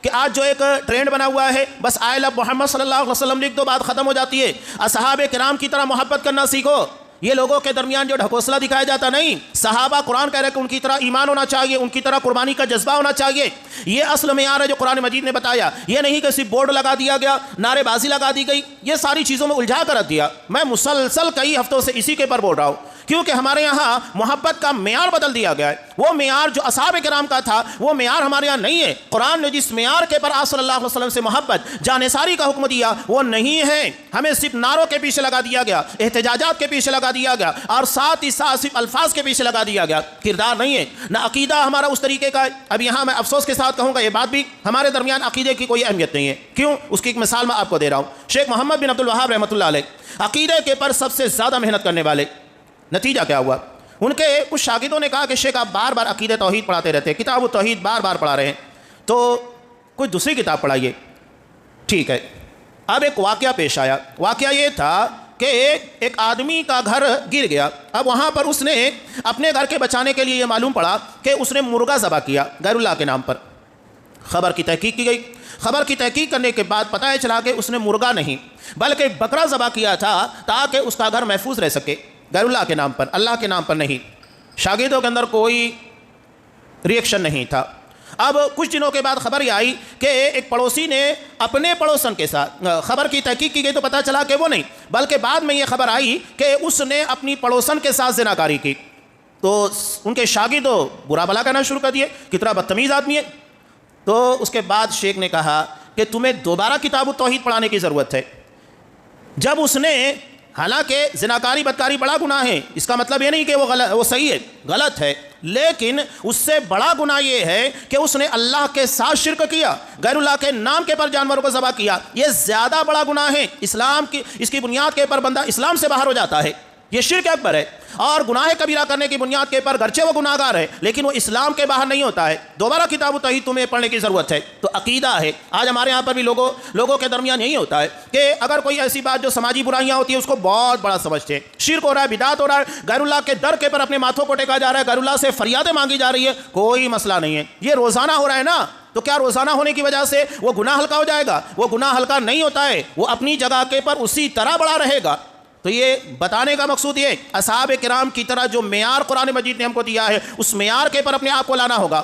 کہ آج جو ایک ٹرینڈ بنا ہوا ہے، بس آئی لو محمد صلی اللہ علیہ وسلم لکھ دو، بات ختم ہو جاتی ہے۔ اصحاب کرام کی طرح محبت کرنا سیکھو۔ یہ لوگوں کے درمیان جو ڈھکوسلا دکھایا جاتا نہیں، صحابہ قرآن کہہ رہے کہ ان کی طرح ایمان ہونا چاہیے، ان کی طرح قربانی کا جذبہ ہونا چاہیے۔ یہ اصل معیار ہے جو قرآن مجید نے بتایا، یہ نہیں کہ صرف بورڈ لگا دیا گیا، نعرے بازی لگا دی گئی، یہ ساری چیزوں میں الجھا کر رکھ دیا۔ میں مسلسل کئی ہفتوں سے اسی کے پر بول رہا ہوں، کیونکہ ہمارے یہاں محبت کا معیار بدل دیا گیا ہے۔ وہ معیار جو اصحاب کرام کا تھا وہ معیار ہمارے یہاں نہیں ہے۔ قرآن نے جس معیار کے پر آپ صلی اللہ علیہ وسلم سے محبت جانثاری کا حکم دیا وہ نہیں ہے۔ ہمیں صرف نعروں کے پیچھے لگا دیا گیا، احتجاجات کے پیچھے لگا دیا گیا، اور ساتھ ہی ساتھ صرف الفاظ کے پیچھے لگا دیا گیا، کردار نہیں ہے، نہ عقیدہ ہمارا اس طریقے کا ہے۔ اب یہاں میں افسوس کے ساتھ کہوں گا یہ بات بھی، ہمارے درمیان عقیدے کی کوئی اہمیت نہیں ہے۔ کیوں؟ اس کی ایک مثال میں آپ کو دے رہا ہوں۔ شیخ محمد بن عبد الوہاب رحمۃ اللہ علیہ عقیدے کے پر سب سے زیادہ محنت کرنے والے، نتیجہ کیا ہوا؟ ان کے کچھ شاگردوں نے کہا کہ شیخ آپ بار بار عقیدہ توحید پڑھاتے رہتے ہیں، کتاب التوحید بار بار پڑھا رہے ہیں، تو کوئی دوسری کتاب پڑھائیے۔ ٹھیک ہے۔ اب ایک واقعہ پیش آیا۔ واقعہ یہ تھا کہ ایک آدمی کا گھر گر گیا۔ اب وہاں پر اس نے اپنے گھر کے بچانے کے لیے یہ معلوم پڑا کہ اس نے مرغا ذبح کیا غیر اللہ کے نام پر۔ خبر کی تحقیق کی گئی۔ خبر کی تحقیق کرنے کے بعد پتہ چلا کہ اس نے مرغا نہیں بلکہ بکرا ذبح کیا تھا تاکہ اس کا گھر محفوظ رہ سکے، غیر اللہ کے نام پر، اللہ کے نام پر نہیں۔ شاگردوں کے اندر کوئی ریئیکشن نہیں تھا۔ اب کچھ دنوں کے بعد خبر یہ آئی کہ ایک پڑوسی نے اپنے پڑوسن کے ساتھ، خبر کی تحقیق کی گئی تو پتہ چلا کہ وہ نہیں بلکہ بعد میں یہ خبر آئی کہ اس نے اپنی پڑوسن کے ساتھ زناکاری کی۔ تو ان کے شاگردوں برا بھلا کہنا شروع کر دیے، کتنا بدتمیز آدمی ہے۔ تو اس کے بعد شیخ نے کہا کہ تمہیں دوبارہ کتاب التوحید پڑھانے کی ضرورت ہے۔ جب اس نے، حالانکہ زناکاری بدکاری بڑا گناہ ہے، اس کا مطلب یہ نہیں کہ وہ صحیح ہے، غلط ہے، لیکن اس سے بڑا گناہ یہ ہے کہ اس نے اللہ کے ساتھ شرک کیا، غیر اللہ کے نام کے پر جانوروں کو ذبح کیا۔ یہ زیادہ بڑا گناہ ہے۔ اسلام کی اس کی بنیاد کے پر بندہ اسلام سے باہر ہو جاتا ہے، یہ شرک اکبر ہے۔ اور گناہ کبیرہ کرنے کی بنیاد کے پر گرچہ وہ گناہ گار ہے لیکن وہ اسلام کے باہر نہیں ہوتا ہے۔ دوبارہ کتاب التوحید تمہیں پڑھنے کی ضرورت ہے۔ تو عقیدہ ہے۔ آج ہمارے یہاں پر بھی لوگوں کے درمیان یہی ہوتا ہے کہ اگر کوئی ایسی بات جو سماجی برائیاں ہوتی ہیں اس کو بہت بڑا سمجھتے ہیں، شرک ہو رہا ہے، بدعت ہو رہا ہے، غیر اللہ کے در کے پر اپنے ماتھوں کو ٹیکا جا رہا ہے، غیر اللہ سے فریادیں مانگی جا رہی ہے، کوئی مسئلہ نہیں ہے۔ یہ روزانہ ہو رہا ہے نا، تو کیا روزانہ ہونے کی وجہ سے وہ گناہ ہلکا ہو جائے گا؟ وہ گناہ ہلکا نہیں ہوتا ہے، وہ اپنی جگہ کے پر اسی طرح بڑا رہے گا۔ تو یہ بتانے کا مقصود یہ اصحاب کرام کی طرح جو معیار قرآن مجید نے ہم کو دیا ہے اس معیار کے پر اپنے آپ کو لانا ہوگا۔